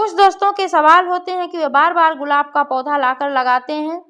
कुछ दोस्तों के सवाल होते हैं कि वे बार-बार गुलाब का पौधा लाकर लगाते हैं,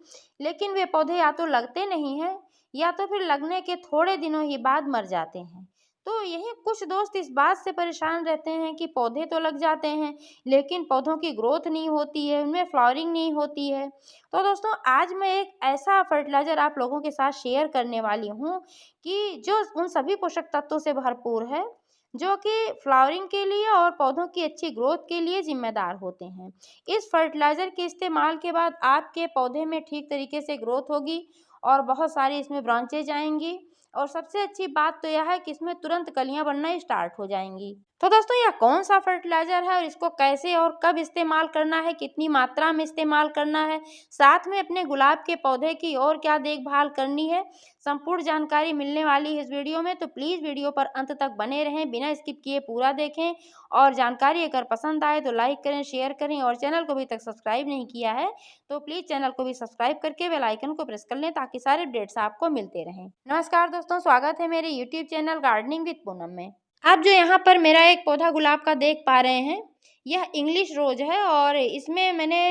लेकिन वे पौधे या तो लगते नहीं हैं या तो फिर लगने के थोड़े दिनों ही बाद मर जाते हैं। तो यही कुछ दोस्त इस बात से परेशान रहते हैं कि पौधे तो लग जाते हैं, लेकिन पौधों की ग्रोथ नहीं होती है, उनमें फ्लावरिंग नहीं होती है। तो दोस्तों आज मैं एक ऐसा फर्टिलाइज़र आप लोगों के साथ शेयर करने वाली हूँ कि जो उन सभी पोषक तत्वों से भरपूर है जो कि फ्लावरिंग के लिए और पौधों की अच्छी ग्रोथ के लिए जिम्मेदार होते हैं। इस फर्टिलाइज़र के इस्तेमाल के बाद आपके पौधे में ठीक तरीके से ग्रोथ होगी और बहुत सारी इसमें ब्रांचेज आएंगी और सबसे अच्छी बात तो यह है कि इसमें तुरंत कलियां बनना स्टार्ट हो जाएंगी। तो दोस्तों यह कौन सा फर्टिलाइज़र है और इसको कैसे और कब इस्तेमाल करना है, कितनी मात्रा में इस्तेमाल करना है, साथ में अपने गुलाब के पौधे की और क्या देखभाल करनी है, संपूर्ण जानकारी मिलने वाली है इस वीडियो में। तो प्लीज़ वीडियो पर अंत तक बने रहें, बिना स्किप किए पूरा देखें और जानकारी अगर पसंद आए तो लाइक करें, शेयर करें और चैनल को अभी तक सब्सक्राइब नहीं किया है तो प्लीज़ चैनल को भी सब्सक्राइब करके बेल आइकन को प्रेस कर लें ताकि सारे अपडेट्स आपको मिलते रहें। नमस्कार दोस्तों, स्वागत है मेरे YouTube channel gardening with Poonam में। आप जो यहाँ पर मेरा एक पौधा गुलाब का देख पा रहे हैं, यह इंग्लिश रोज है और इसमें मैंने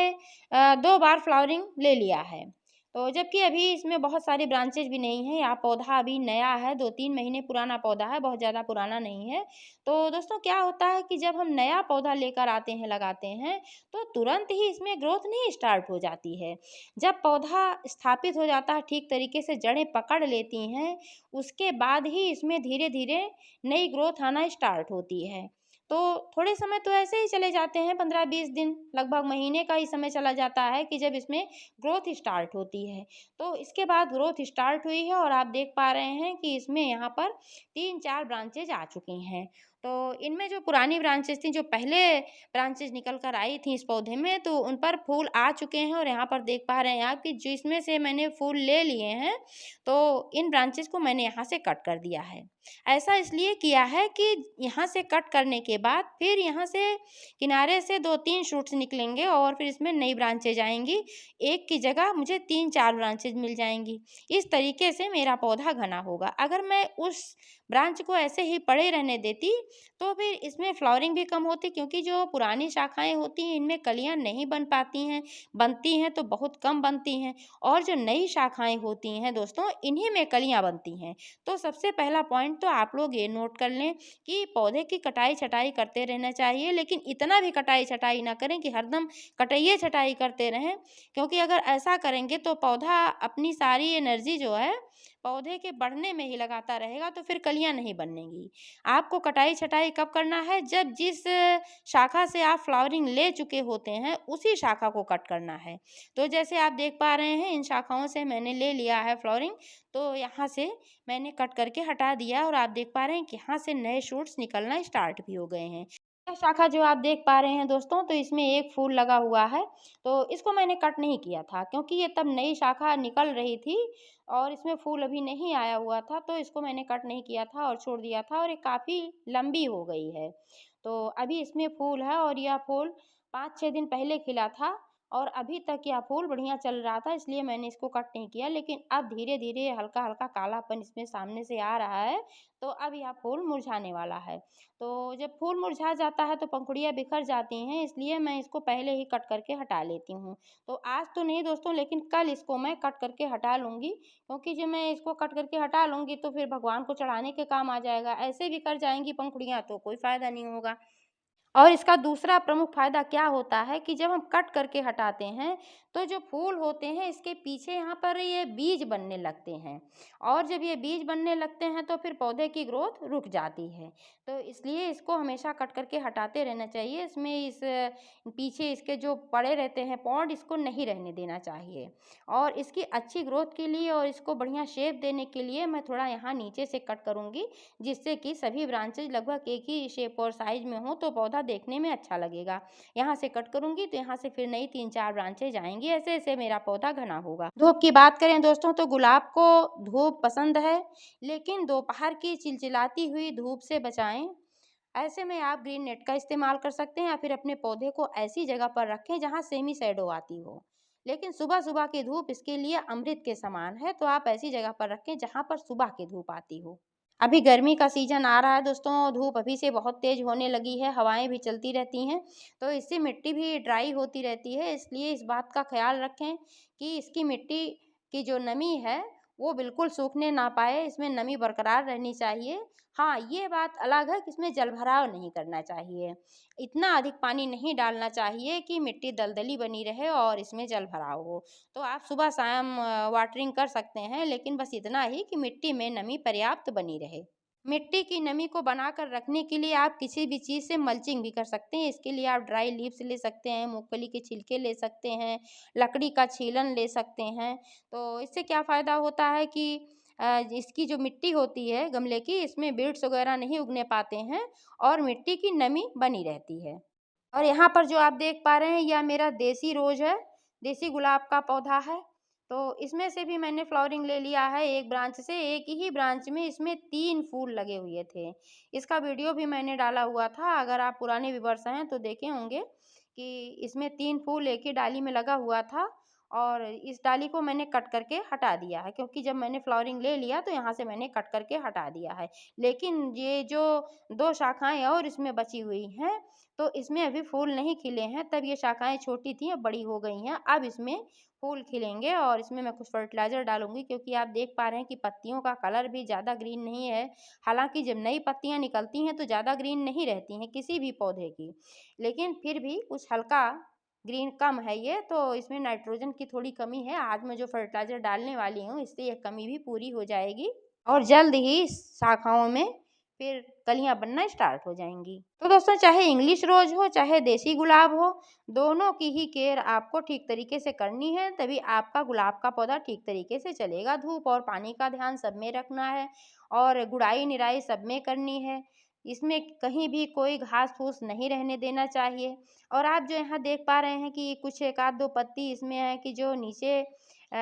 2 बार फ्लावरिंग ले लिया है। तो जबकि अभी इसमें बहुत सारी ब्रांचेज भी नहीं है, यह पौधा अभी नया है, 2-3 महीने पुराना पौधा है, बहुत ज़्यादा पुराना नहीं है। तो दोस्तों क्या होता है कि जब हम नया पौधा लेकर आते हैं, लगाते हैं, तो तुरंत ही इसमें ग्रोथ नहीं स्टार्ट हो जाती है। जब पौधा स्थापित हो जाता है, ठीक तरीके से जड़ें पकड़ लेती हैं, उसके बाद ही इसमें धीरे-धीरे नई ग्रोथ आना स्टार्ट होती है। तो थोड़े समय तो ऐसे ही चले जाते हैं, 15-20 दिन, लगभग महीने का ही समय चला जाता है कि जब इसमें ग्रोथ स्टार्ट होती है। तो इसके बाद ग्रोथ स्टार्ट हुई है और आप देख पा रहे हैं कि इसमें यहाँ पर 3-4 ब्रांचेज आ चुकी हैं। तो इनमें जो पुरानी ब्रांचेज थी, जो पहले ब्रांचेज निकल कर आई थी इस पौधे में, तो उन पर फूल आ चुके हैं और यहाँ पर देख पा रहे हैं आप कि जिसमें से मैंने फूल ले लिए हैं, तो इन ब्रांचेज को मैंने यहाँ से कट कर दिया है। ऐसा इसलिए किया है कि यहाँ से कट करने के बाद फिर यहाँ से किनारे से 2-3 शूट्स निकलेंगे और फिर इसमें नई ब्रांचेज आएंगी। एक की जगह मुझे 3-4 ब्रांचेज मिल जाएंगी। इस तरीके से मेरा पौधा घना होगा। अगर मैं उस ब्रांच को ऐसे ही पड़े रहने देती तो फिर इसमें फ्लावरिंग भी कम होती, क्योंकि जो पुरानी शाखाएं होती हैं इनमें कलियां नहीं बन पाती हैं, बनती हैं तो बहुत कम बनती हैं। और जो नई शाखाएं होती हैं दोस्तों, इन्हीं में कलियां बनती हैं। तो सबसे पहला पॉइंट तो आप लोग ये नोट कर लें कि पौधे की कटाई छटाई करते रहना चाहिए, लेकिन इतना भी कटाई छटाई ना करें कि हरदम कटाइए छटाई करते रहें, क्योंकि अगर ऐसा करेंगे तो पौधा अपनी सारी एनर्जी जो है पौधे के बढ़ने में ही लगाता रहेगा, तो फिर कलियां नहीं बनेंगी। आपको कटाई छटाई कब करना है? जब जिस शाखा से आप फ्लावरिंग ले चुके होते हैं उसी शाखा को कट करना है। तो जैसे आप देख पा रहे हैं, इन शाखाओं से मैंने ले लिया है फ्लावरिंग, तो यहाँ से मैंने कट करके हटा दिया और आप देख पा रहे हैं कि यहाँ से नए शूट्स निकलना स्टार्ट भी हो गए हैं। यह शाखा जो आप देख पा रहे हैं दोस्तों, तो इसमें एक फूल लगा हुआ है, तो इसको मैंने कट नहीं किया था क्योंकि ये तब नई शाखा निकल रही थी और इसमें फूल अभी नहीं आया हुआ था, तो इसको मैंने कट नहीं किया था और छोड़ दिया था और ये काफ़ी लंबी हो गई है। तो अभी इसमें फूल है और यह फूल 5-6 दिन पहले खिला था और अभी तक यह फूल बढ़िया चल रहा था, इसलिए मैंने इसको कट नहीं किया। लेकिन अब धीरे-धीरे हल्का-हल्का कालापन इसमें सामने से आ रहा है, तो अब यह फूल मुरझाने वाला है। तो जब फूल मुरझा जाता है तो पंखुड़ियाँ बिखर जाती हैं, इसलिए मैं इसको पहले ही कट करके हटा लेती हूँ। तो आज तो नहीं दोस्तों, लेकिन कल इसको मैं कट करके हटा लूँगी, क्योंकि जब मैं इसको कट करके हटा लूँगी तो फिर भगवान को चढ़ाने के काम आ जाएगा। ऐसे बिखर जाएँगी पंखुड़ियाँ तो कोई फ़ायदा नहीं होगा। और इसका दूसरा प्रमुख फ़ायदा क्या होता है कि जब हम कट करके हटाते हैं, तो जो फूल होते हैं इसके पीछे यहाँ पर ये बीज बनने लगते हैं और जब ये बीज बनने लगते हैं तो फिर पौधे की ग्रोथ रुक जाती है। तो इसलिए इसको हमेशा कट करके हटाते रहना चाहिए। इसमें इस पीछे इसके जो पड़े रहते हैं पॉड, इसको नहीं रहने देना चाहिए। और इसकी अच्छी ग्रोथ के लिए और इसको बढ़िया शेप देने के लिए मैं थोड़ा यहाँ नीचे से कट करूँगी, जिससे कि सभी ब्रांचेज लगभग एक ही शेप और साइज में हो तो पौधा देखने में अच्छा लगेगा। यहाँ से कट करूँगी तो यहाँ से फिर नई 3-4 ब्रांचेज आएंगी, ऐसे ऐसे मेरा पौधा घना होगा। धूप की बात करें दोस्तों, तो गुलाब को धूप पसंद है, लेकिन दोपहर की चिलचिलाती हुई धूप से बचाएं। ऐसे में आप ग्रीन नेट का इस्तेमाल कर सकते हैं या फिर अपने पौधे को ऐसी जगह पर रखें जहाँ सेमी शैडो आती हो। लेकिन सुबह सुबह की धूप इसके लिए अमृत के समान है, तो आप ऐसी जगह पर रखें जहाँ पर सुबह की धूप आती हो। अभी गर्मी का सीज़न आ रहा है दोस्तों, धूप अभी से बहुत तेज़ होने लगी है, हवाएं भी चलती रहती हैं, तो इससे मिट्टी भी ड्राई होती रहती है। इसलिए इस बात का ख्याल रखें कि इसकी मिट्टी की जो नमी है वो बिल्कुल सूखने ना पाए, इसमें नमी बरकरार रहनी चाहिए। हाँ, ये बात अलग है कि इसमें जलभराव नहीं करना चाहिए, इतना अधिक पानी नहीं डालना चाहिए कि मिट्टी दलदली बनी रहे और इसमें जलभराव हो। तो आप सुबह शाम वाटरिंग कर सकते हैं, लेकिन बस इतना ही कि मिट्टी में नमी पर्याप्त बनी रहे। मिट्टी की नमी को बनाकर रखने के लिए आप किसी भी चीज़ से मल्चिंग भी कर सकते हैं। इसके लिए आप ड्राई लीव्स ले सकते हैं, मूंगफली के छिलके ले सकते हैं, लकड़ी का छीलन ले सकते हैं। तो इससे क्या फ़ायदा होता है कि इसकी जो मिट्टी होती है गमले की, इसमें बीड्स वगैरह नहीं उगने पाते हैं और मिट्टी की नमी बनी रहती है। और यहाँ पर जो आप देख पा रहे हैं, यह मेरा देसी रोज़ है, देसी गुलाब का पौधा है। तो इसमें से भी मैंने फ्लावरिंग ले लिया है एक ब्रांच से, एक ही ब्रांच में इसमें 3 फूल लगे हुए थे। इसका वीडियो भी मैंने डाला हुआ था, अगर आप पुराने व्यूअर्स हैं तो देखे होंगे कि इसमें 3 फूल एक ही डाली में लगा हुआ था और इस डाली को मैंने कट करके हटा दिया है, क्योंकि जब मैंने फ्लावरिंग ले लिया तो यहाँ से मैंने कट करके हटा दिया है। लेकिन ये जो 2 शाखाएँ और इसमें बची हुई हैं, तो इसमें अभी फूल नहीं खिले हैं, तब ये शाखाएँ छोटी थी, अब बड़ी हो गई हैं। अब इसमें फूल खिलेंगे और इसमें मैं कुछ फर्टिलाइज़र डालूँगी, क्योंकि आप देख पा रहे हैं कि पत्तियों का कलर भी ज़्यादा ग्रीन नहीं है। हालाँकि जब नई पत्तियाँ निकलती हैं तो ज़्यादा ग्रीन नहीं रहती हैं किसी भी पौधे की, लेकिन फिर भी कुछ हल्का ग्रीन कम है ये, तो इसमें नाइट्रोजन की थोड़ी कमी है। आज मैं जो फर्टिलाइज़र डालने वाली हूँ, इससे ये कमी भी पूरी हो जाएगी और जल्द ही शाखाओं में फिर कलियाँ बनना स्टार्ट हो जाएंगी। तो दोस्तों, चाहे इंग्लिश रोज हो चाहे देसी गुलाब हो, दोनों की ही केयर आपको ठीक तरीके से करनी है, तभी आपका गुलाब का पौधा ठीक तरीके से चलेगा। धूप और पानी का ध्यान सब में रखना है और गुड़ाई निराई सब में करनी है। इसमें कहीं भी कोई घास फूस नहीं रहने देना चाहिए। और आप जो यहाँ देख पा रहे हैं कि कुछ एक आध दो पत्ती इसमें है कि जो नीचे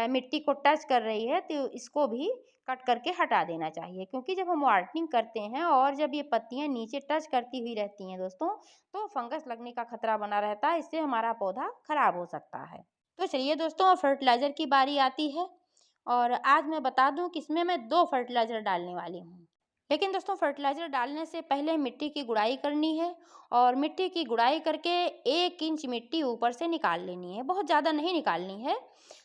मिट्टी को टच कर रही है, तो इसको भी कट करके हटा देना चाहिए, क्योंकि जब हम वार्निंग करते हैं और जब ये पत्तियां नीचे टच करती हुई रहती हैं दोस्तों, तो फंगस लगने का खतरा बना रहता है, इससे हमारा पौधा खराब हो सकता है। तो चलिए दोस्तों, फर्टिलाइज़र की बारी आती है और आज मैं बता दूं कि इसमें मैं 2 फर्टिलाइज़र डालने वाली हूँ। लेकिन दोस्तों, फर्टिलाइज़र डालने से पहले मिट्टी की गुड़ाई करनी है और मिट्टी की गुड़ाई करके 1 इंच मिट्टी ऊपर से निकाल लेनी है। बहुत ज़्यादा नहीं निकालनी है,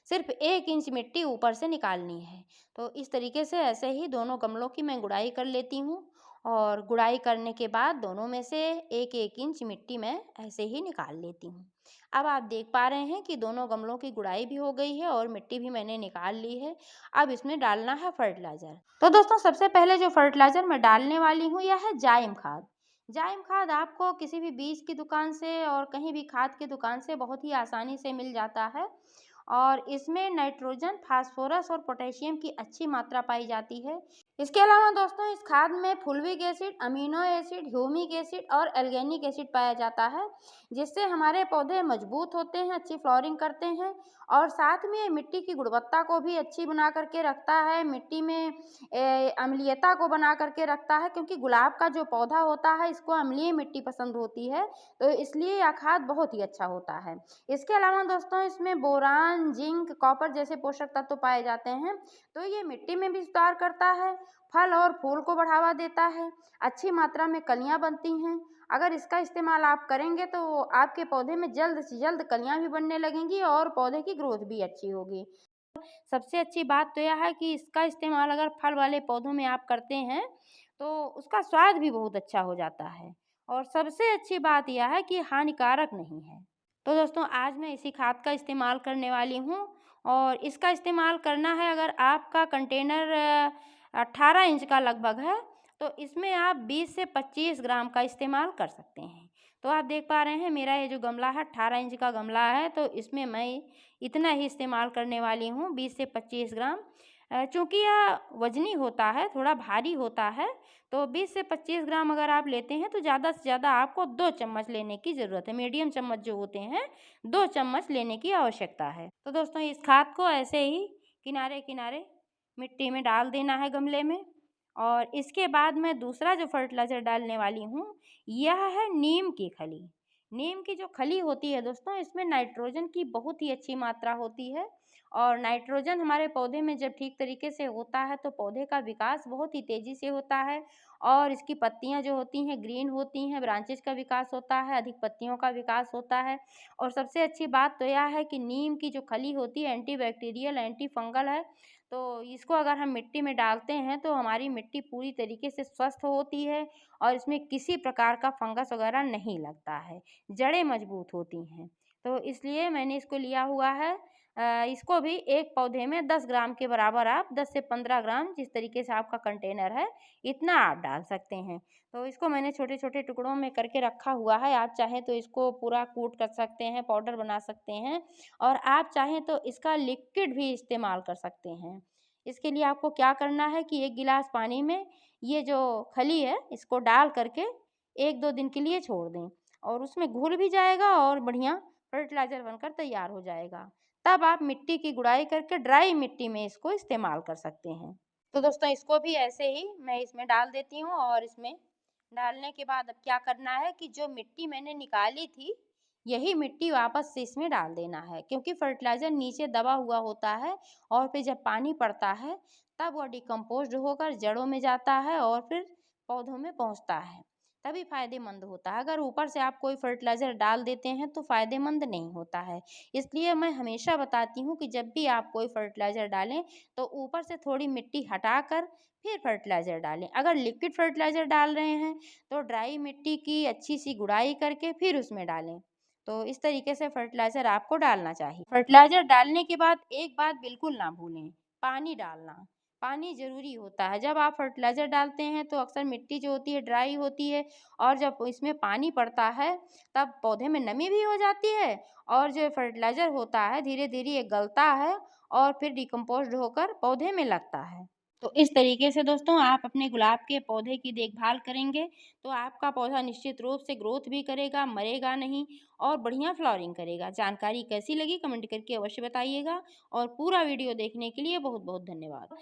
सिर्फ 1 इंच मिट्टी ऊपर से निकालनी है। तो इस तरीके से ऐसे ही दोनों गमलों की मैं गुड़ाई कर लेती हूँ और गुड़ाई करने के बाद दोनों में से 1-1 इंच मिट्टी मैं ऐसे ही निकाल लेती हूँ। अब आप देख पा रहे हैं कि दोनों गमलों की गुड़ाई भी हो गई है और मिट्टी भी मैंने निकाल ली है। अब इसमें डालना है फर्टिलाइज़र। तो दोस्तों, सबसे पहले जो फर्टिलाइज़र मैं डालने वाली हूँ यह है जाइम खाद। जाइम खाद आपको किसी भी बीज की दुकान से और कहीं भी खाद की दुकान से बहुत ही आसानी से मिल जाता है और इसमें नाइट्रोजन, फास्फोरस और पोटेशियम की अच्छी मात्रा पाई जाती है। इसके अलावा दोस्तों, इस खाद में fulvic acid, amino acid, humic acid और एल्गेनिक एसिड पाया जाता है, जिससे हमारे पौधे मजबूत होते हैं, अच्छी फ्लावरिंग करते हैं और साथ में मिट्टी की गुणवत्ता को भी अच्छी बना करके रखता है। मिट्टी में अम्लीयता को बना करके रखता है, क्योंकि गुलाब का जो पौधा होता है इसको अम्लीय मिट्टी पसंद होती है, तो इसलिए यह खाद बहुत ही अच्छा होता है। इसके अलावा दोस्तों, इसमें बोरान, जिंक, कॉपर जैसे पोषक तत्व पाए जाते हैं, तो ये मिट्टी में भी सुधार करता है, फल और फूल को बढ़ावा देता है, अच्छी मात्रा में कलियां बनती हैं। अगर इसका इस्तेमाल आप करेंगे तो आपके पौधे में जल्द से जल्द कलियां भी बनने लगेंगी और पौधे की ग्रोथ भी अच्छी होगी। सबसे अच्छी बात तो यह है कि इसका इस्तेमाल अगर फल वाले पौधों में आप करते हैं तो उसका स्वाद भी बहुत अच्छा हो जाता है और सबसे अच्छी बात यह है कि हानिकारक नहीं है। तो दोस्तों, आज मैं इसी खाद का इस्तेमाल करने वाली हूँ और इसका इस्तेमाल करना है, अगर आपका कंटेनर 18 इंच का लगभग है तो इसमें आप 20 से 25 ग्राम का इस्तेमाल कर सकते हैं। तो आप देख पा रहे हैं मेरा ये जो गमला है 18 इंच का गमला है, तो इसमें मैं इतना ही इस्तेमाल करने वाली हूँ, 20 से 25 ग्राम। चूँकि यह वज़नी होता है, थोड़ा भारी होता है, तो 20 से 25 ग्राम अगर आप लेते हैं तो ज़्यादा से ज़्यादा आपको 2 चम्मच लेने की ज़रूरत है। मीडियम चम्मच जो होते हैं, 2 चम्मच लेने की आवश्यकता है। तो दोस्तों, इस खाद को ऐसे ही किनारे-किनारे मिट्टी में डाल देना है गमले में और इसके बाद मैं दूसरा जो फर्टिलाइज़र डालने वाली हूँ, यह है नीम की खली। नीम की जो खली होती है दोस्तों, इसमें नाइट्रोजन की बहुत ही अच्छी मात्रा होती है और नाइट्रोजन हमारे पौधे में जब ठीक तरीके से होता है तो पौधे का विकास बहुत ही तेज़ी से होता है और इसकी पत्तियां जो होती हैं ग्रीन होती हैं, ब्रांचेज का विकास होता है, अधिक पत्तियों का विकास होता है। और सबसे अच्छी बात तो यह है कि नीम की जो खली होती है एंटीबैक्टीरियल, एंटी फंगल है, तो इसको अगर हम मिट्टी में डालते हैं तो हमारी मिट्टी पूरी तरीके से स्वस्थ होती है और इसमें किसी प्रकार का फंगस वगैरह नहीं लगता है, जड़ें मजबूत होती हैं। तो इसलिए मैंने इसको लिया हुआ है। इसको भी एक पौधे में 10 ग्राम के बराबर, आप 10 से 15 ग्राम, जिस तरीके से आपका कंटेनर है इतना आप डाल सकते हैं। तो इसको मैंने छोटे छोटे टुकड़ों में करके रखा हुआ है। आप चाहें तो इसको पूरा कूट कर सकते हैं, पाउडर बना सकते हैं और आप चाहें तो इसका लिक्विड भी इस्तेमाल कर सकते हैं। इसके लिए आपको क्या करना है कि 1 गिलास पानी में ये जो खली है इसको डाल करके 1-2 दिन के लिए छोड़ दें और उसमें घुल भी जाएगा और बढ़िया फर्टिलाइज़र बनकर तैयार हो जाएगा। तब आप मिट्टी की गुड़ाई करके ड्राई मिट्टी में इसको इस्तेमाल कर सकते हैं। तो दोस्तों इसको भी ऐसे ही मैं इसमें डाल देती हूँ और इसमें डालने के बाद अब क्या करना है कि जो मिट्टी मैंने निकाली थी, यही मिट्टी वापस से इसमें डाल देना है, क्योंकि फर्टिलाइज़र नीचे दबा हुआ होता है और फिर जब पानी पड़ता है तब वह डिकम्पोज़्ड होकर जड़ों में जाता है और फिर पौधों में पहुँचता है, तभी फ़ायदेमंद होता है। अगर ऊपर से आप कोई फर्टिलाइज़र डाल देते हैं तो फ़ायदेमंद नहीं होता है। इसलिए मैं हमेशा बताती हूँ कि जब भी आप कोई फर्टिलाइज़र डालें तो ऊपर से थोड़ी मिट्टी हटाकर फिर फर्टिलाइज़र डालें। अगर लिक्विड फर्टिलाइज़र डाल रहे हैं तो ड्राई मिट्टी की अच्छी सी गुड़ाई करके फिर उसमें डालें। तो इस तरीके से फर्टिलाइज़र आपको डालना चाहिए। फर्टिलाइज़र डालने के बाद एक बात बिल्कुल ना भूलें, पानी डालना। पानी ज़रूरी होता है। जब आप फर्टिलाइज़र डालते हैं तो अक्सर मिट्टी जो होती है ड्राई होती है और जब इसमें पानी पड़ता है तब पौधे में नमी भी हो जाती है और जो फर्टिलाइज़र होता है धीरे-धीरे ये गलता है और फिर डिकम्पोज़्ड होकर पौधे में लगता है। तो इस तरीके से दोस्तों आप अपने गुलाब के पौधे की देखभाल करेंगे तो आपका पौधा निश्चित रूप से ग्रोथ भी करेगा, मरेगा नहीं और बढ़िया फ्लावरिंग करेगा। जानकारी कैसी लगी कमेंट करके अवश्य बताइएगा और पूरा वीडियो देखने के लिए बहुत-बहुत धन्यवाद।